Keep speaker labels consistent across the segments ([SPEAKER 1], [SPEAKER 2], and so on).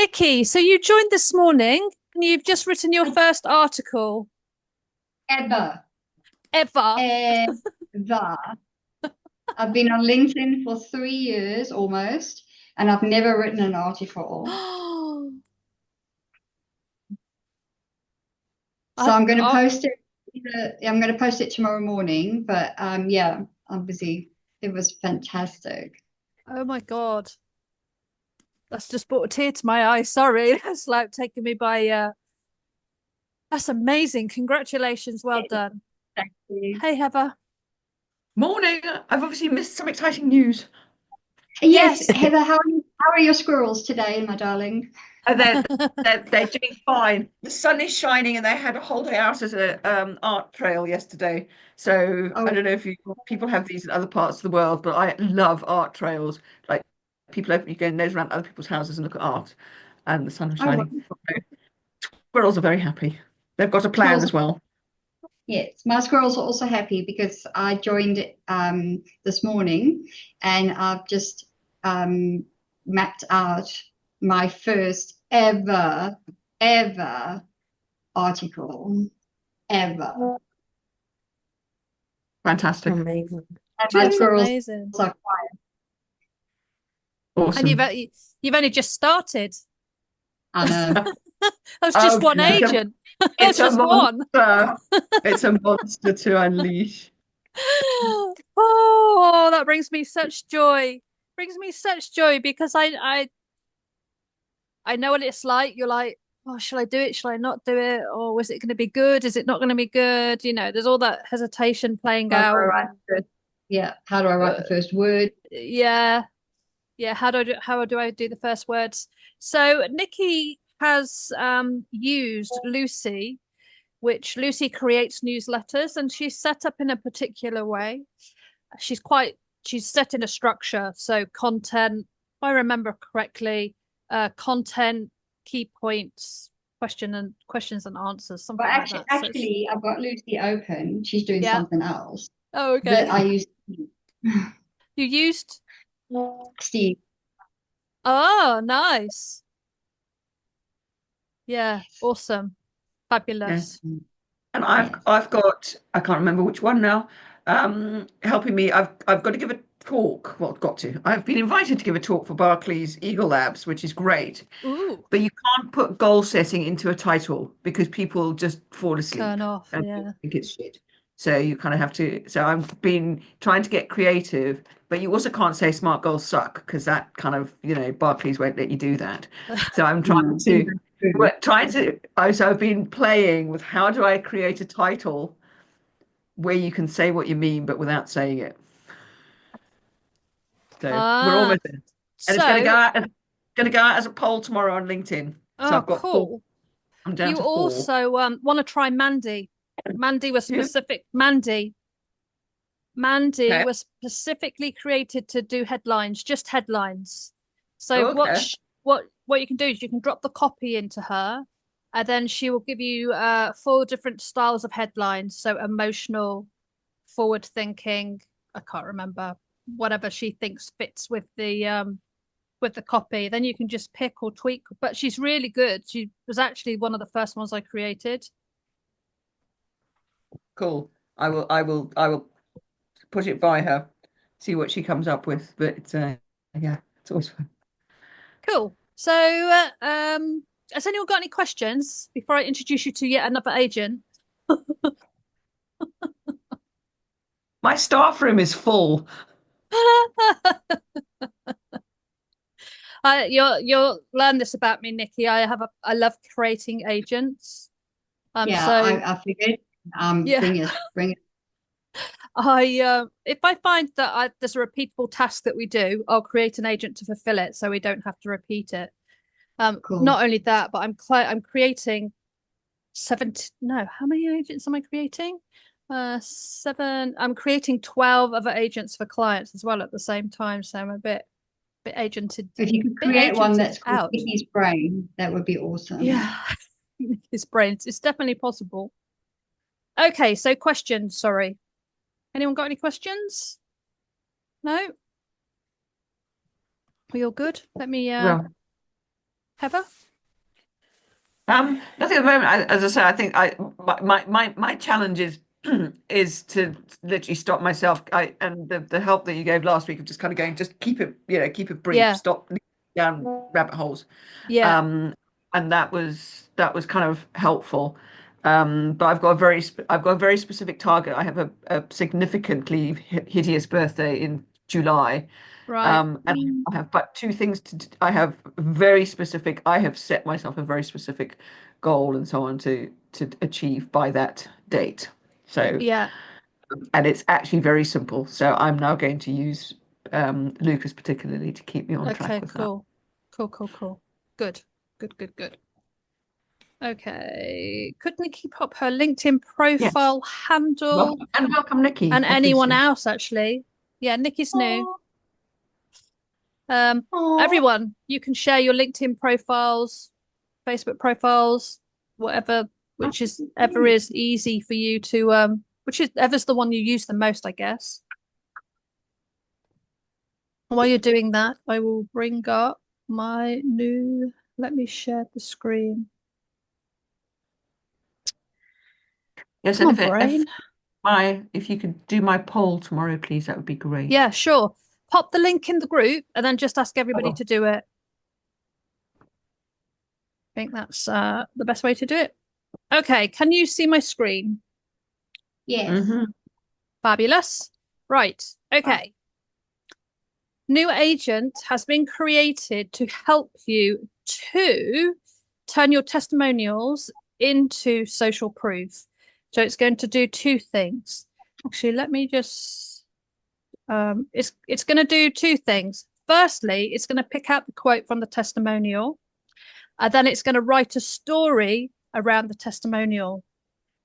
[SPEAKER 1] Nikki, so you joined this morning and you've just written your first article
[SPEAKER 2] Ever,
[SPEAKER 1] ever.
[SPEAKER 2] ever. I've been on LinkedIn for 3 years almost, and I've never written an article. So
[SPEAKER 1] I,
[SPEAKER 2] I'm going to
[SPEAKER 1] oh,
[SPEAKER 2] post it. I'm going to post it tomorrow morning. But yeah, I'm busy. It was fantastic.
[SPEAKER 1] oh my God. That's just brought a tear to my eye. Sorry. That's like taking me by that's amazing. Congratulations. Well done.
[SPEAKER 2] Thank you.
[SPEAKER 1] Hey Heather.
[SPEAKER 3] Morning. I've obviously missed some exciting news.
[SPEAKER 2] Yes,
[SPEAKER 1] Yes.
[SPEAKER 2] Heather, how are your squirrels today, my darling?
[SPEAKER 3] And they're doing fine. The sun is shining, and they had a whole day out at a art trail yesterday. So I
[SPEAKER 2] Oh,
[SPEAKER 3] don't know if people have these in other parts of the world, but I love art trails. Like you go and nose around other people's houses and look at art, and the sun is
[SPEAKER 2] oh,
[SPEAKER 3] shining.
[SPEAKER 2] wonderful.
[SPEAKER 3] Squirrels are very happy. They've got a plan
[SPEAKER 2] Squirrels.
[SPEAKER 3] as well.
[SPEAKER 2] Yes, my squirrels are also happy because I joined this morning, and I've just um, mapped out my first ever article ever.
[SPEAKER 3] Fantastic.
[SPEAKER 4] Amazing.
[SPEAKER 2] And my
[SPEAKER 1] That's
[SPEAKER 3] Yay.
[SPEAKER 2] squirrels
[SPEAKER 1] amazing.
[SPEAKER 2] are quiet.
[SPEAKER 1] And
[SPEAKER 3] Awesome.
[SPEAKER 1] you've only just started.
[SPEAKER 2] I know.
[SPEAKER 1] That's
[SPEAKER 3] Oh,
[SPEAKER 1] just
[SPEAKER 2] I
[SPEAKER 1] one
[SPEAKER 2] know.
[SPEAKER 1] agent. That's
[SPEAKER 3] it's a
[SPEAKER 1] just one.
[SPEAKER 3] monster. It's a monster to unleash.
[SPEAKER 1] Oh, that brings me such joy. Brings me such joy because I know what it's like. You're like, oh, shall I do it? Shall I not do it? Or is it going to be good? Is it not going to be good? There's all that hesitation playing
[SPEAKER 2] How do I
[SPEAKER 1] out.
[SPEAKER 2] write the first, yeah, how do I write
[SPEAKER 1] Uh,
[SPEAKER 2] the first word?
[SPEAKER 1] yeah, yeah. How do I do the first words? So Nikki has used Lucy, which Lucy creates newsletters, and she's set up in a particular way. She's quite she's set in a structure. So content, if I remember correctly, content, key points, questions and answers,
[SPEAKER 2] Well,
[SPEAKER 1] something like
[SPEAKER 2] actually,
[SPEAKER 1] that. So
[SPEAKER 2] actually, I've got Lucy open. She's doing
[SPEAKER 1] yeah.
[SPEAKER 2] something else
[SPEAKER 1] Oh,
[SPEAKER 2] that
[SPEAKER 1] okay.
[SPEAKER 2] I use.
[SPEAKER 1] You used
[SPEAKER 2] Steve.
[SPEAKER 1] oh, nice. Yeah,
[SPEAKER 2] Yes.
[SPEAKER 1] awesome.
[SPEAKER 3] Yeah.
[SPEAKER 1] Fabulous.
[SPEAKER 3] And
[SPEAKER 2] Yes.
[SPEAKER 3] I've got I can't remember which one now. Helping me. I've got to give a talk. Well, got to. I've been invited to give a talk for Barclays Eagle Labs, which is great.
[SPEAKER 1] Ooh,
[SPEAKER 3] But you can't put goal setting into a title because people just fall asleep
[SPEAKER 1] turn off.
[SPEAKER 3] and
[SPEAKER 1] Yeah.
[SPEAKER 3] think it's shit. So you kind of have to. So I've been trying to get creative, but you also can't say smart goals suck because that kind of, Barclays won't let you do that. So I'm trying
[SPEAKER 2] No, I think
[SPEAKER 3] to
[SPEAKER 2] that's true.
[SPEAKER 3] so I've been playing with how do I create a title where you can say what you mean but without saying it. So we're
[SPEAKER 1] Ah,
[SPEAKER 3] almost there. And it's
[SPEAKER 1] so,
[SPEAKER 3] going to go out as a poll tomorrow on LinkedIn. So
[SPEAKER 1] oh,
[SPEAKER 3] I've got four.
[SPEAKER 1] cool.
[SPEAKER 3] I'm down
[SPEAKER 1] You
[SPEAKER 3] to four.
[SPEAKER 1] also want to try Mandy. Mandy was
[SPEAKER 3] Yeah.
[SPEAKER 1] specific. Mandy
[SPEAKER 3] Okay.
[SPEAKER 1] was specifically created to do headlines, just headlines. So
[SPEAKER 3] Okay.
[SPEAKER 1] what you can do is you can drop the copy into her, and then she will give you four different styles of headlines. So emotional, forward thinking. I can't remember whatever she thinks fits with the copy. Then you can just pick or tweak. But she's really good. She was actually one of the first ones I created.
[SPEAKER 3] Cool. I will put it by her, see what she comes up with. But yeah, it's always fun.
[SPEAKER 1] Cool. So, has anyone got any questions before I introduce you to yet another agent?
[SPEAKER 3] My staff room is full.
[SPEAKER 1] You'll learn this about me, Nikki. I love creating agents.
[SPEAKER 2] Yeah,
[SPEAKER 1] So
[SPEAKER 2] I figured.
[SPEAKER 1] yeah,
[SPEAKER 2] Bring it.
[SPEAKER 1] I if I find that there's a repeatable task that we do, I'll create an agent to fulfill it, so we don't have to repeat it.
[SPEAKER 2] Cool.
[SPEAKER 1] Not only that, but I'm creating 70. No, how many agents am I creating? Seven. I'm creating 12 other agents for clients as well at the same time, so I'm bit agented,
[SPEAKER 2] If you could
[SPEAKER 1] bit
[SPEAKER 2] create one
[SPEAKER 1] agented
[SPEAKER 2] that's called
[SPEAKER 1] out.
[SPEAKER 2] Nikki's Brain, that would be awesome.
[SPEAKER 1] Yeah, his brains. It's definitely possible. Okay, so questions. Sorry, anyone got any questions? No, we all good? Let me
[SPEAKER 3] Well,
[SPEAKER 1] Heather?
[SPEAKER 3] Nothing at the moment. As I say, I think my challenge is is to literally stop myself. And the help that you gave last week of just kind of going, just keep it, keep it brief,
[SPEAKER 1] Yeah,
[SPEAKER 3] stop down rabbit holes.
[SPEAKER 1] yeah.
[SPEAKER 3] And that was kind of helpful. But I've got a very specific target. I have a significantly hideous birthday in July.
[SPEAKER 1] Right.
[SPEAKER 3] And I have but two things I have very specific. I have set myself a very specific goal and so on to achieve by that date. So,
[SPEAKER 1] Yeah.
[SPEAKER 3] and it's actually very simple. So I'm now going to use Lucas particularly to keep me on track
[SPEAKER 1] Okay,
[SPEAKER 3] with that.
[SPEAKER 1] cool. Cool, cool, cool. Good. Good, good, good. Okay. Could Nikki pop her LinkedIn
[SPEAKER 3] Yes.
[SPEAKER 1] profile handle
[SPEAKER 3] Welcome and welcome, Nikki,
[SPEAKER 1] and anyone
[SPEAKER 3] obviously.
[SPEAKER 1] else actually? Yeah, Nikki's new.
[SPEAKER 2] Aw,
[SPEAKER 1] Um,
[SPEAKER 2] aw.
[SPEAKER 1] Everyone, you can share your LinkedIn profiles, Facebook profiles, whatever, which is ever
[SPEAKER 3] Absolutely.
[SPEAKER 1] is easy for you to which is ever's the one you use the most, I guess. While you're doing that, I will bring up my new, let me share the screen.
[SPEAKER 3] Yes,
[SPEAKER 1] Come
[SPEAKER 3] and
[SPEAKER 1] on,
[SPEAKER 3] if
[SPEAKER 1] brain.
[SPEAKER 3] if you could do my poll tomorrow, please, that would be great.
[SPEAKER 1] Yeah, sure. Pop the link in the group and then just ask everybody
[SPEAKER 3] Oh.
[SPEAKER 1] to do it. I think that's the best way to do it. Okay, can you see my screen?
[SPEAKER 2] Yes.
[SPEAKER 3] Mm-hmm.
[SPEAKER 1] Fabulous. Right. Okay. New agent has been created to help you to turn your testimonials into social proof. So it's going to do two things. Actually, let me just it's going to do two things. Firstly, it's going to pick out the quote from the testimonial, and then it's going to write a story around the testimonial.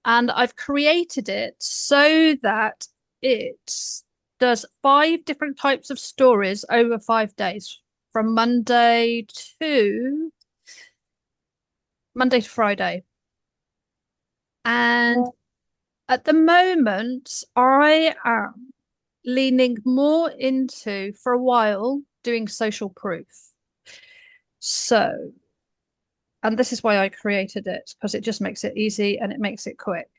[SPEAKER 1] And I've created it so that it does 5 different types of stories over 5 days, from Monday to Friday. And at the moment, I am leaning more into, for a while, doing social proof. So, and this is why I created it, because it just makes it easy and it makes it quick.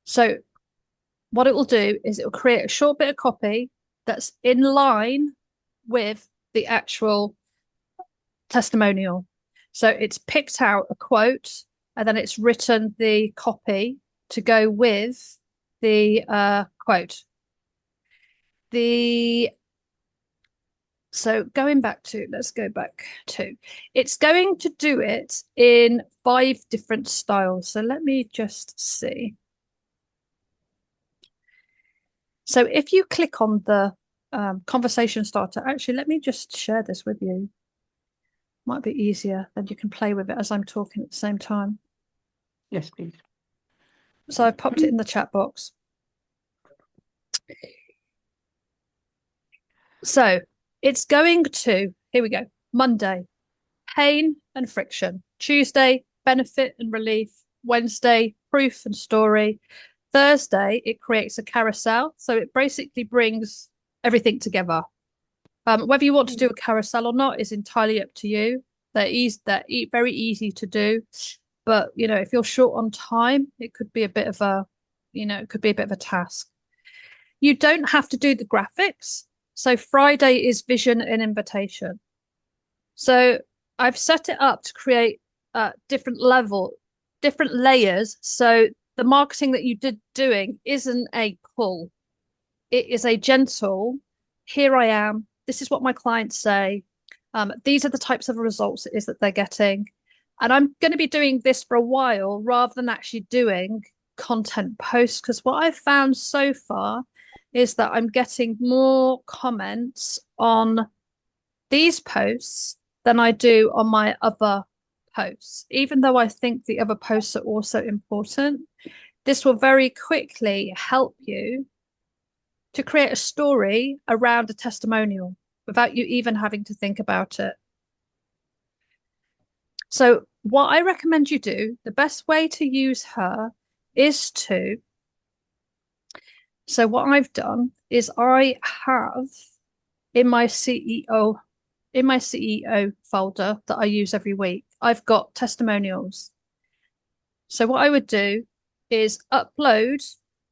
[SPEAKER 1] So what it will do is it will create a short bit of copy that's in line with the actual testimonial. So it's picked out a quote and then it's written the copy to go with the quote. The so going back to, let's go back to, it's going to do it in 5 different styles. So let me just see. So if you click on the conversation starter, actually, let me just share this with you. Might be easier, then you can play with it as I'm talking at the same time.
[SPEAKER 3] Yes, please.
[SPEAKER 1] So I've popped it in the chat box. So it's going to, here we go, Monday, pain and friction. Tuesday, benefit and relief. Wednesday, proof and story. Thursday, it creates a carousel. So it basically brings everything together. Whether you want to do a carousel or not is entirely up to you. They're very easy to do, but if you're short on time, it could be a bit of a, it could be a bit of a task. You don't have to do the graphics. So Friday is vision and invitation. So I've set it up to create different layers. So the marketing that you did doing isn't a pull. It is a gentle, here I am. This is what my clients say. These are the types of results it is that they're getting. And I'm going to be doing this for a while rather than actually doing content posts, because what I've found so far is that I'm getting more comments on these posts than I do on my other posts, even though I think the other posts are also important. This will very quickly help you to create a story around a testimonial without you even having to think about it. So, what I recommend you do, the best way to use her is to. So, what I've done is I have in my CEO in my CEO folder that I use every week, I've got testimonials. So what I would do is upload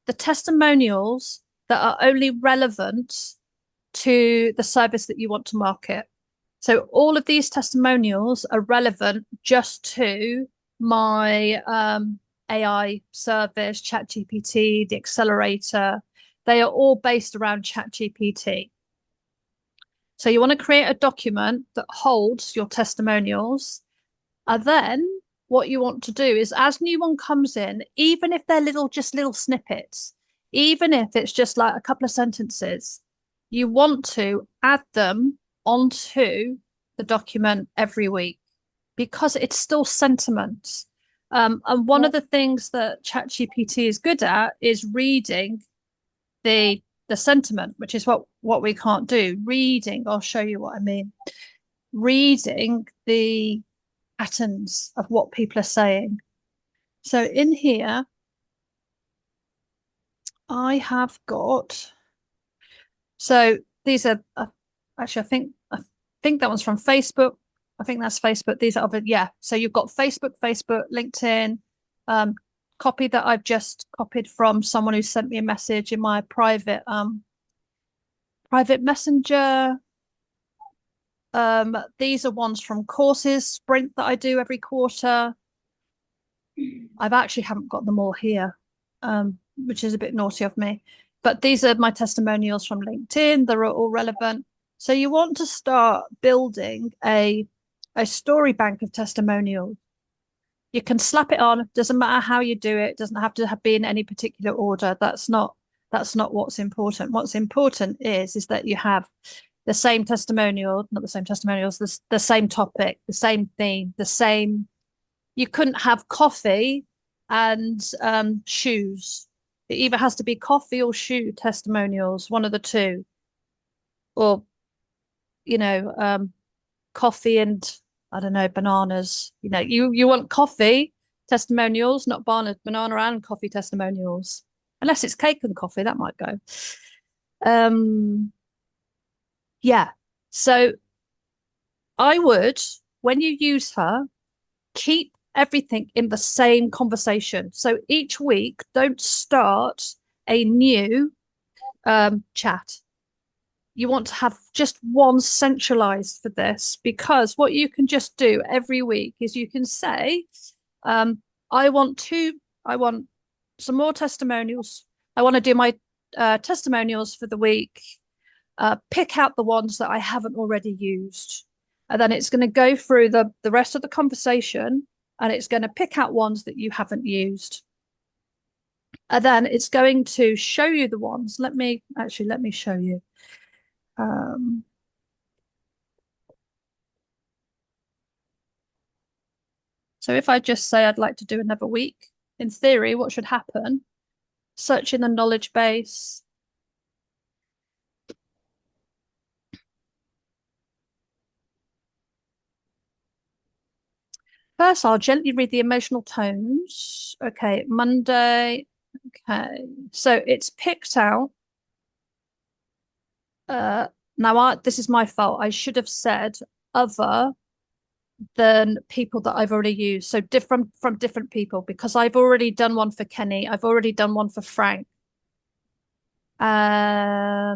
[SPEAKER 1] the testimonials that are only relevant to the service that you want to market. So all of these testimonials are relevant just to my AI service, ChatGPT, the accelerator. They are all based around ChatGPT. So you want to create a document that holds your testimonials. And then what you want to do is as new one comes in, even if they're just little snippets, even if it's just like a couple of sentences, you want to add them onto the document every week because it's still sentiment. And one of the things that ChatGPT is good at is reading the sentiment, which is what we can't do. Reading, I'll show you what I mean. Reading the patterns of what people are saying. So in here, I have got. So these are actually, I think that one's from Facebook. I think that's Facebook. These are other, yeah. So you've got Facebook, LinkedIn, copy that I've just copied from someone who sent me a message in my private messenger. These are ones from courses, sprint that I do every quarter. I've actually haven't got them all here, which is a bit naughty of me. But these are my testimonials from LinkedIn. They're all relevant. So you want to start building a story bank of testimonials. You can slap it on. Doesn't matter how you do it. Doesn't have to be in any particular order. That's not what's important. What's important is that you have the same testimonial, not the same testimonials, the same topic, the same theme, the same. You couldn't have coffee and shoes. It either has to be coffee or shoe testimonials, one of the two. Or, coffee and I don't know, bananas. You want coffee testimonials, not banana and coffee testimonials. Unless it's cake and coffee, that might go. Yeah. So I would, when you use her, keep everything in the same conversation. So each week, don't start a new chat. You want to have just one centralized for this, because what you can just do every week is you can say, I want some more testimonials. I want to do my testimonials for the week. Pick out the ones that I haven't already used. And then it's going to go through the rest of the conversation and it's going to pick out ones that you haven't used. And then it's going to show you the ones. Let me show you. So if I just say I'd like to do another week, in theory, what should happen? Search in the knowledge base. First, I'll gently read the emotional tones. Okay, Monday. Okay, so it's picked out. Now, this is my fault. I should have said other than people that I've already used. So different from different people, because I've already done one for Kenny. I've already done one for Frank. So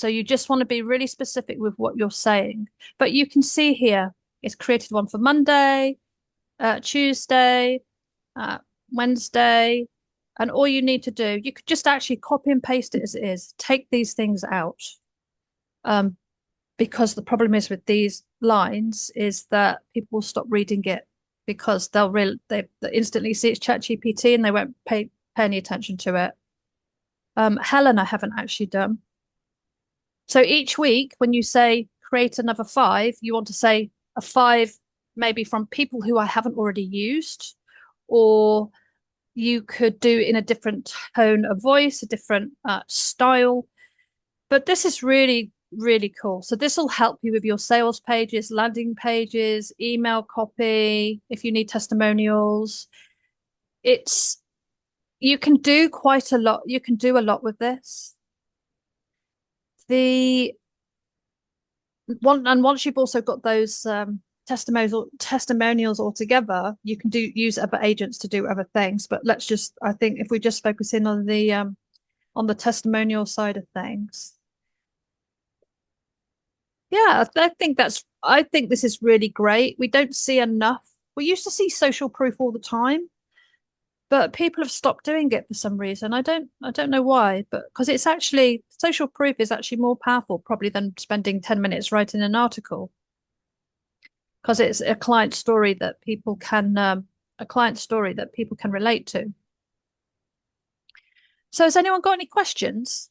[SPEAKER 1] you just want to be really specific with what you're saying. But you can see here, it's created one for Monday, Tuesday, Wednesday, and all you need to do, you could just actually copy and paste it as it is. Take these things out. Because the problem is with these lines is that people will stop reading it because they instantly see it's ChatGPT and they won't pay any attention to it. Helen, I haven't actually done. So each week, when you say create another 5, you want to say a 5 maybe from people who I haven't already used, or you could do in a different tone of voice, a different style. But this is really, really cool. So this will help you with your sales pages, landing pages, email copy, if you need testimonials. You can do quite a lot. You can do a lot with this. once you've also got those testimonials all together, you can use other agents to do other things. But I think if we just focus in on the testimonial side of things. Yeah, I think this is really great. We don't see enough. We used to see social proof all the time, but people have stopped doing it for some reason. I don't know why, but because it's actually social proof is actually more powerful probably than spending 10 minutes writing an article, because it's a client story that people can relate to. So has anyone got any questions?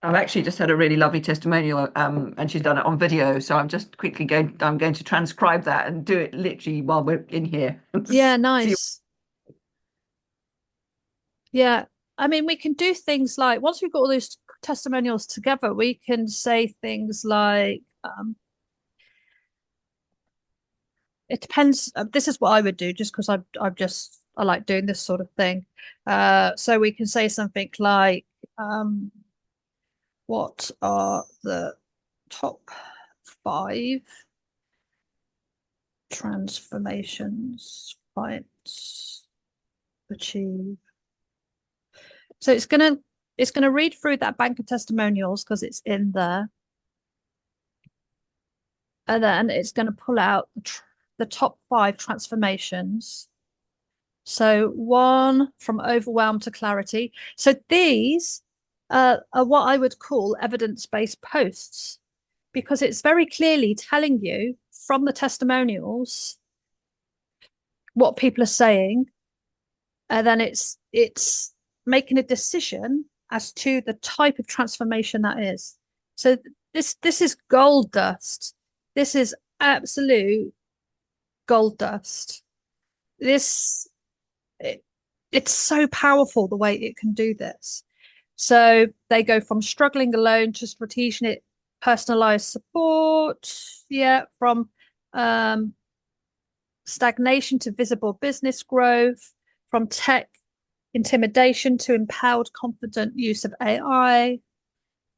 [SPEAKER 3] I've actually just had a really lovely testimonial, and she's done it on video. So I'm going to transcribe that and do it literally while we're in here.
[SPEAKER 1] Yeah, nice. Yeah. I mean, we can do things like once we've got all those testimonials together, we can say things like, it depends. This is what I would do just because I like doing this sort of thing. So we can say something like, what are the top 5 transformations clients achieve? So it's gonna read through that bank of testimonials because it's in there, and then it's going to pull out the top 5 transformations. So 1 from overwhelm to clarity. So these are what I would call evidence-based posts, because it's very clearly telling you from the testimonials what people are saying, and then it's making a decision as to the type of transformation that is. So this is gold dust. This is absolute gold dust. It's so powerful the way it can do this. So they go from struggling alone to strategic personalized support. Yeah, from stagnation to visible business growth, from tech intimidation to empowered, confident use of AI,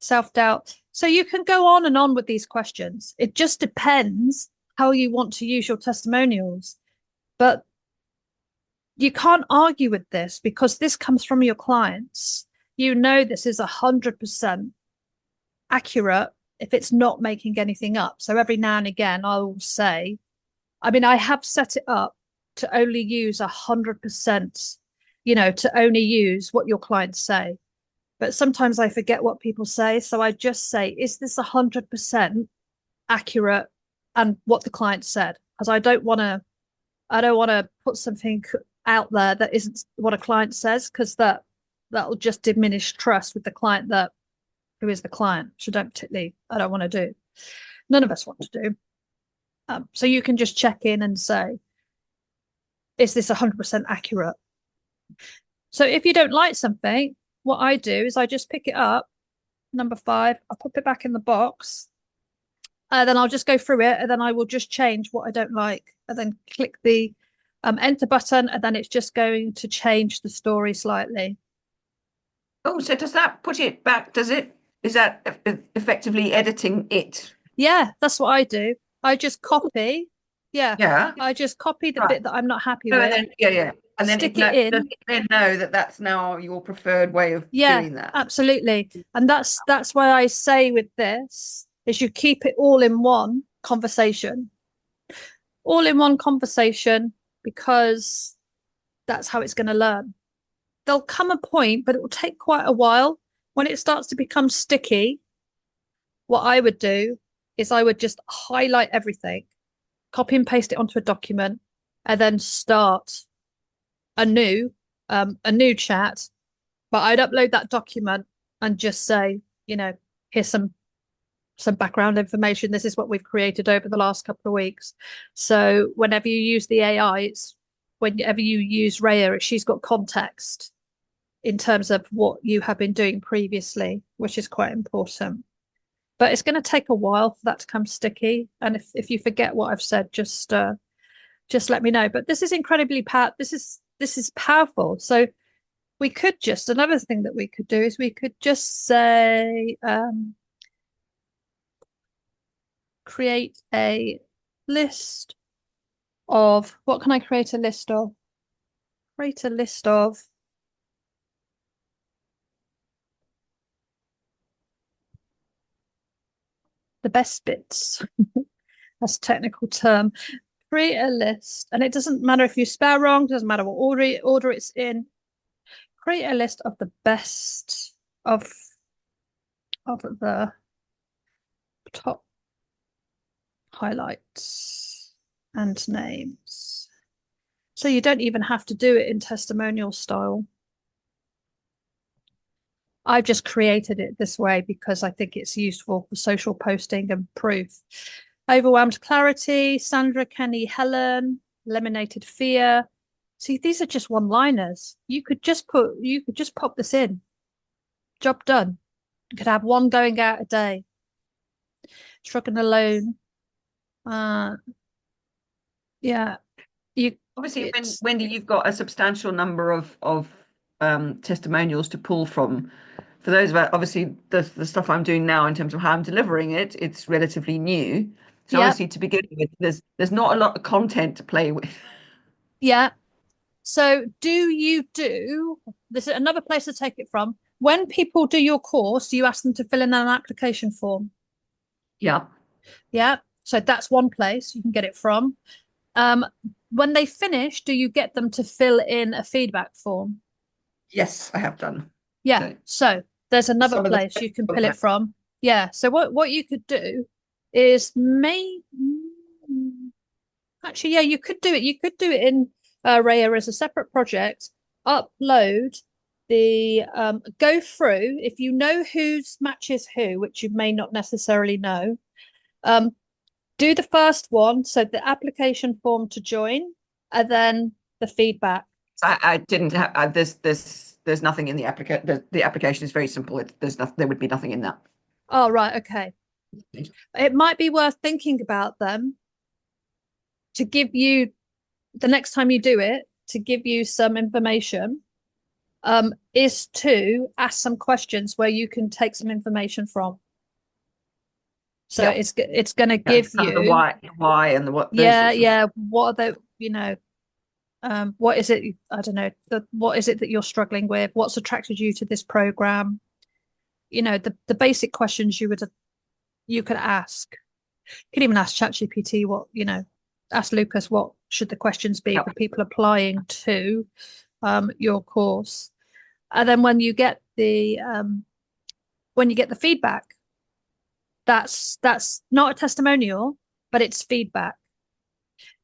[SPEAKER 1] self-doubt. So you can go on and on with these questions. It just depends how you want to use your testimonials. But you can't argue with this because this comes from your clients. You know this is 100% accurate if it's not making anything up. So every now and again, I will say, I mean, I have set it up to only use 100%, to only use what your clients say. But sometimes I forget what people say. So I just say, is this 100% accurate and what the client said? Because I don't want to put something out there that isn't what a client says, because that'll just diminish trust with the client who is the client, which I don't want to do. None of us want to do. So you can just check in and say, is this 100% accurate? So if you don't like something, what I do is I just pick it up, number 5, I put it back in the box, then I'll just go through it, and then I will just change what I don't like, and then click the enter button, and then it's just going to change the story slightly.
[SPEAKER 3] Oh, so does that put it back? Is that effectively editing it?
[SPEAKER 1] Yeah, that's what I do. I just copy. Yeah.
[SPEAKER 3] Yeah.
[SPEAKER 1] I just copy the bit that I'm not happy
[SPEAKER 3] Oh,
[SPEAKER 1] with.
[SPEAKER 3] yeah. And then
[SPEAKER 1] stick it in.
[SPEAKER 3] Does it then know that that's now your preferred way of doing that?
[SPEAKER 1] Absolutely. And that's why I say with this is you keep it all in one conversation. All in one conversation, because that's how it's going to learn. There'll come a point, but it will take quite a while. When it starts to become sticky, what I would do is I would just highlight everything, copy and paste it onto a document, and then start a new chat. But I'd upload that document and just say, here's some background information. This is what we've created over the last couple of weeks. So whenever you use the AI, whenever you use Rhea, she's got context in terms of what you have been doing previously, which is quite important. But it's going to take a while for that to come sticky. And if you forget what I've said, just let me know. But this is incredibly this is powerful. So we could just, another thing that we could do is we could just say, create a list of, what can I create a list of? Create a list of the best bits. That's a technical term. Create a list, and it doesn't matter if you spell wrong, doesn't matter what order it's in. Create a list of the best of the top highlights and names. So you don't even have to do it in testimonial style. I've just created it this way because I think it's useful for social posting and proof. Overwhelmed clarity, Sandra, Kenny, Helen, eliminated fear. See, these are just one-liners. You could just pop this in. Job done. You could have one going out a day. Struggling alone. Yeah. You
[SPEAKER 3] Obviously, Wendy, you've got a substantial number of testimonials to pull from. For those of us, obviously, the stuff I'm doing now in terms of how I'm delivering it, it's relatively new. So
[SPEAKER 1] yeah,
[SPEAKER 3] obviously, to begin with, there's not a lot of content to play with.
[SPEAKER 1] yeah. So this is another place to take it from. When people do your course, you ask them to fill in an application form.
[SPEAKER 3] Yeah.
[SPEAKER 1] Yeah. So that's one place you can get it from. Um, when they finish, do you get them to fill in a feedback form?
[SPEAKER 3] Yes, I have done.
[SPEAKER 1] Yeah.
[SPEAKER 3] So
[SPEAKER 1] So there's another
[SPEAKER 3] some of the
[SPEAKER 1] place you can pull it from. Yeah. So what you could do is actually, yeah, you could do it. You could do it in Raya as a separate project. Upload go through if you know whose matches who, which you may not necessarily know. Um, do the first one, so the application form to join, and then the feedback.
[SPEAKER 3] I didn't have there's nothing in the application. The application is very simple. There's nothing. There would be nothing in that.
[SPEAKER 1] Oh, right, okay. It might be worth thinking about them to give you the next time you do it, to give you some information, is to ask some questions where you can take some information from. So
[SPEAKER 3] Yeah.
[SPEAKER 1] it's going to
[SPEAKER 3] Yeah,
[SPEAKER 1] give
[SPEAKER 3] kind of the
[SPEAKER 1] you,
[SPEAKER 3] why, and the what, those
[SPEAKER 1] yeah,
[SPEAKER 3] sorts of.
[SPEAKER 1] yeah. What are the, what is it? I don't know. What is it that you're struggling with? What's attracted you to this program? The basic questions you could ask. You could even ask ChatGPT ask Lucas what should the questions be
[SPEAKER 3] Yeah.
[SPEAKER 1] for people applying to your course. And then when you get the feedback, that's not a testimonial, but it's feedback.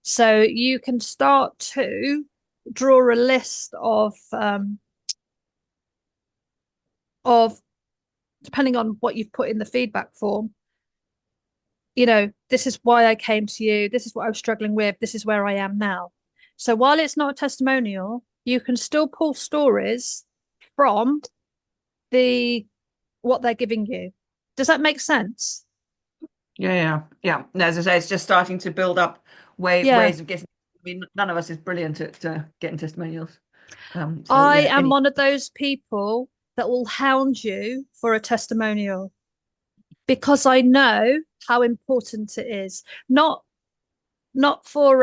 [SPEAKER 1] So you can start to draw a list of depending on what you've put in the feedback form. This is why I came to you. This is what I was struggling with. This is where I am now. So while it's not a testimonial, you can still pull stories from what they're giving you. Does that make sense?
[SPEAKER 3] Yeah. And as I say, it's just starting to build up
[SPEAKER 1] Yeah.
[SPEAKER 3] ways of getting. I mean, none of us is brilliant at getting testimonials. So
[SPEAKER 1] I
[SPEAKER 3] yeah,
[SPEAKER 1] am
[SPEAKER 3] any.
[SPEAKER 1] one of those people that will hound you for a testimonial because I know how important it is. Not for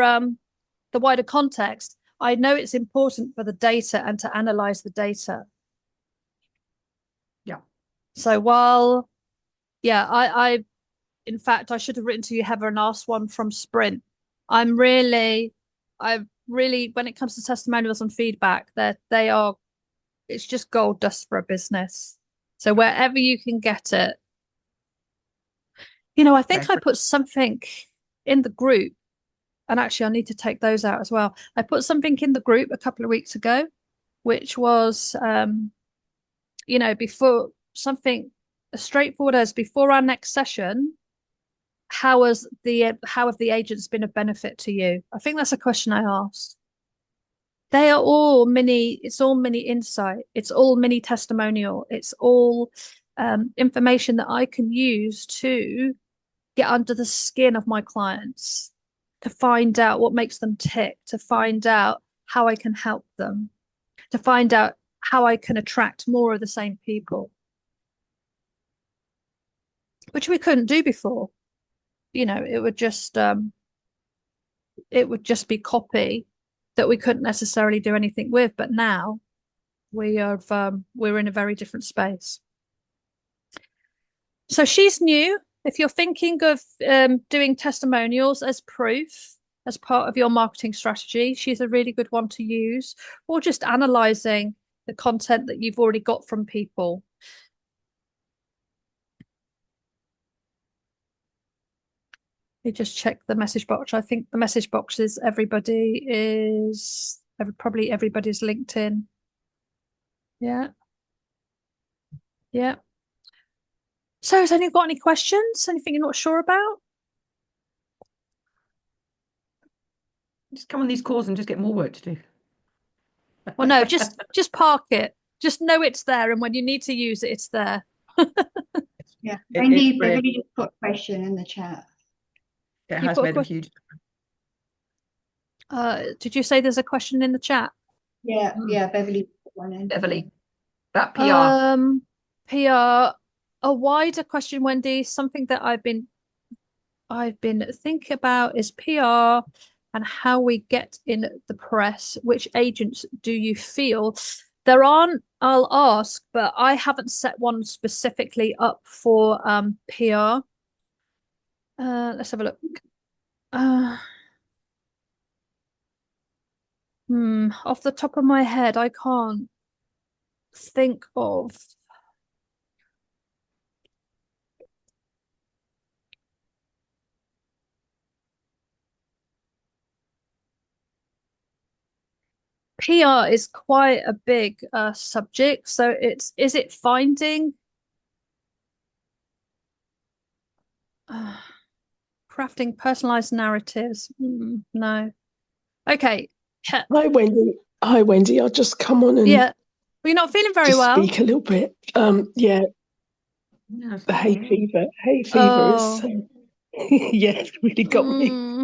[SPEAKER 1] the wider context. I know it's important for the data and to analyze the data.
[SPEAKER 3] Yeah.
[SPEAKER 1] So while, yeah, in fact, I should have written to you, Heather, and asked one from Sprint. I've really, when it comes to testimonials and feedback, it's just gold dust for a business. So wherever you can get it, I think
[SPEAKER 3] Okay.
[SPEAKER 1] I put something in the group, and actually I need to take those out as well. I put something in the group a couple of weeks ago, which was, before something as straightforward as before our next session, how have the agents been of benefit to you? I think that's a question I asked. It's all mini insight. It's all mini testimonial. It's all information that I can use to get under the skin of my clients, to find out what makes them tick, to find out how I can help them, to find out how I can attract more of the same people, which we couldn't do before. It would just be copy that we couldn't necessarily do anything with. But now we're in a very different space. So she's new. If you're thinking of doing testimonials as proof, as part of your marketing strategy, she's a really good one to use, or just analyzing the content that you've already got from people. You just check the message box. I think the message box is probably everybody's LinkedIn. Yeah. Yeah. So has anyone got any questions? Anything you're not sure about?
[SPEAKER 3] Just come on these calls and just get more work to do.
[SPEAKER 1] Well, no, just park it. Just know it's there, and when you need to use it, it's there.
[SPEAKER 2] Yeah, Wendy just put a question in the chat.
[SPEAKER 3] It has made a huge
[SPEAKER 1] difference. Did you say there's a question in the chat?
[SPEAKER 2] Yeah, Beverly put one in.
[SPEAKER 3] Beverly, that PR.
[SPEAKER 1] PR, a wider question, Wendy. Something that I've been thinking about is PR and how we get in the press. Which agents do you feel? There aren't, I'll ask, but I haven't set one specifically up for PR. Let's have a look. Off the top of my head, I can't think of. PR is quite a big subject. So is it finding crafting personalized narratives? No. Okay.
[SPEAKER 4] Hi, Wendy. Hi, Wendy. I'll just come on and
[SPEAKER 1] yeah. Well, you're not feeling very well.
[SPEAKER 4] Speak a little bit. Yeah. The hay fever. Hay fever is yeah, it's really got me.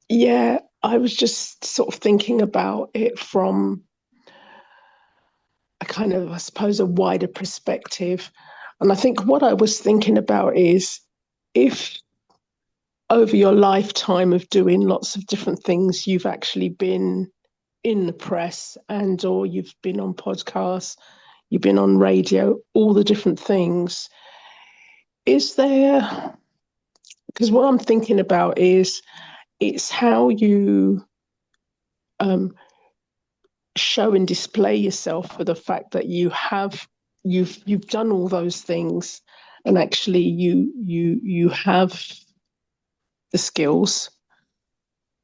[SPEAKER 4] Yeah, I was just sort of thinking about it from a kind of, I suppose, a wider perspective. And I think what I was thinking about is if over your lifetime of doing lots of different things, you've actually been in the press or you've been on podcasts, you've been on radio, all the different things. Is there, because what I'm thinking about is it's how you show and display yourself for the fact that you've done all those things, and actually you have the skills.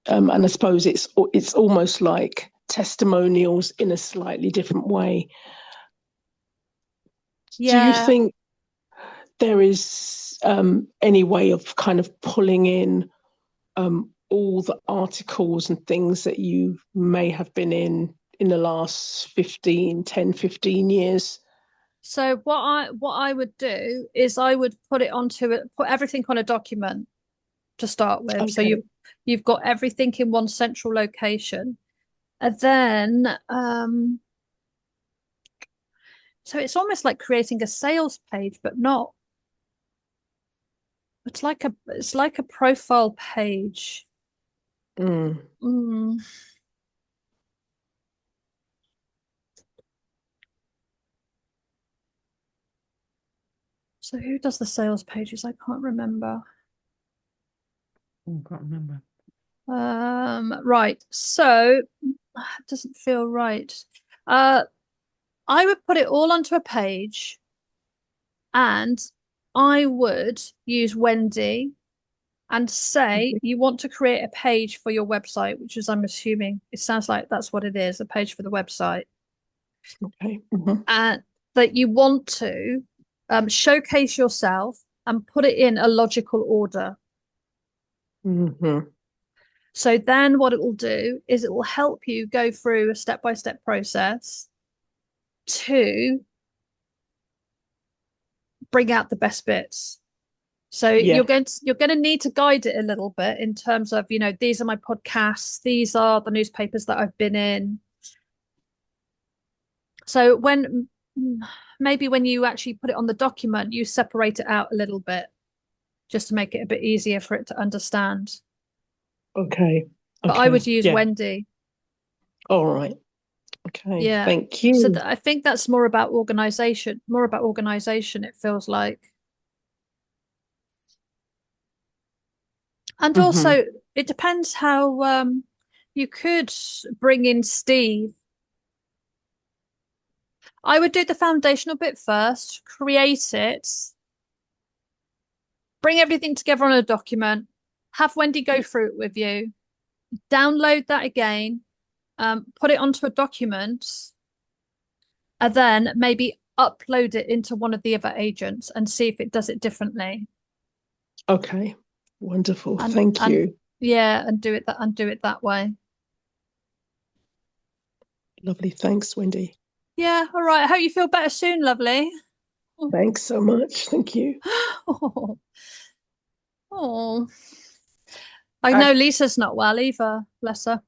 [SPEAKER 4] And I suppose it's almost like testimonials in a slightly different way.
[SPEAKER 1] Yeah.
[SPEAKER 4] Do you think there is any way of kind of pulling in all the articles and things that you may have been in the last 10, 15 years?
[SPEAKER 1] So what I would do is I would put everything on a document to start with. Okay. So you've got everything in one central location. And then so it's almost like creating a sales page, but not. It's like a profile page. So who does the sales pages? I can't remember.
[SPEAKER 3] Can't remember.
[SPEAKER 1] Right. So it doesn't feel right. I would put it all onto a page, and I would use Wendy and say you want to create a page for your website, which is, I'm assuming, it sounds like that's what it is, a page for the website.
[SPEAKER 4] Okay.
[SPEAKER 1] And that you want to showcase yourself and put it in a logical order. So then what it will do is it will help you go through a step-by-step process to bring out the best bits. So you're going to need to guide it a little bit in terms of, these are my podcasts, these are the newspapers that I've been in. So maybe when you actually put it on the document, you separate it out a little bit just to make it a bit easier for it to understand.
[SPEAKER 4] Okay.
[SPEAKER 1] But I would
[SPEAKER 4] Okay.
[SPEAKER 1] use
[SPEAKER 4] Yeah.
[SPEAKER 1] Wendy.
[SPEAKER 4] All right. Okay.
[SPEAKER 1] Yeah.
[SPEAKER 4] Thank
[SPEAKER 1] So
[SPEAKER 4] you.
[SPEAKER 1] I think that's more about organization, it feels like. And
[SPEAKER 4] Hmm.
[SPEAKER 1] also, it depends how you could bring in Steve. I would do the foundational bit first, create it, bring everything together on a document, have Wendy go through it with you, download that again, put it onto a document, and then maybe upload it into one of the other agents and see if it does it differently.
[SPEAKER 4] Okay. Wonderful.
[SPEAKER 1] And
[SPEAKER 4] Thank
[SPEAKER 1] and
[SPEAKER 4] you.
[SPEAKER 1] yeah, and do it that way.
[SPEAKER 4] Lovely. Thanks, Wendy.
[SPEAKER 1] Yeah, all right. I hope you feel better soon, lovely.
[SPEAKER 4] Thanks so much. Thank you.
[SPEAKER 1] Oh, oh. I
[SPEAKER 3] Uh,
[SPEAKER 1] know Lisa's not well either, bless her.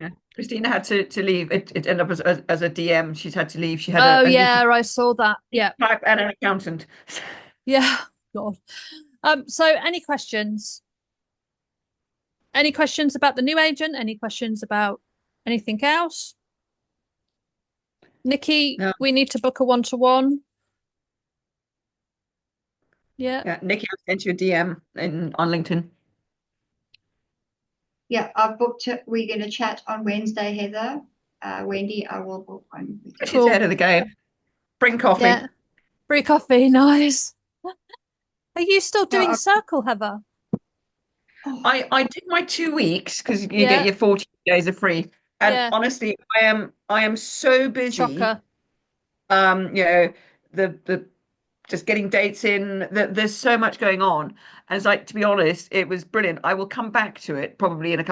[SPEAKER 3] yeah. Christina had to leave. It ended up as a DM. She's had to leave. She had
[SPEAKER 1] Oh
[SPEAKER 3] a leaky
[SPEAKER 1] yeah, I saw that. Yeah.
[SPEAKER 3] pipe and an accountant.
[SPEAKER 1] Yeah. God. So any questions? Any questions about the new agent? Any questions about anything else? Nikki,
[SPEAKER 3] No.
[SPEAKER 1] we need to book a one-to-one. Yeah.
[SPEAKER 3] Yeah, Nikki, I sent you a DM on LinkedIn.
[SPEAKER 2] Yeah, I've booked it. We're going to chat on Wednesday, Heather. Wendy, I will book one with you.
[SPEAKER 3] She's ahead
[SPEAKER 1] Cool.
[SPEAKER 3] of the game. Bring coffee.
[SPEAKER 1] Yeah. Free coffee, nice. Are you still
[SPEAKER 2] No,
[SPEAKER 1] doing Circle, Heather?
[SPEAKER 3] I did my 2 weeks because you get
[SPEAKER 1] Yeah.
[SPEAKER 3] your 14 days of free. And
[SPEAKER 1] Yeah.
[SPEAKER 3] honestly, I am so busy.
[SPEAKER 1] Shocker.
[SPEAKER 3] You know, the just getting dates in. There's so much going on. And it's like, to be honest, it was brilliant. I will come back to it probably in a couple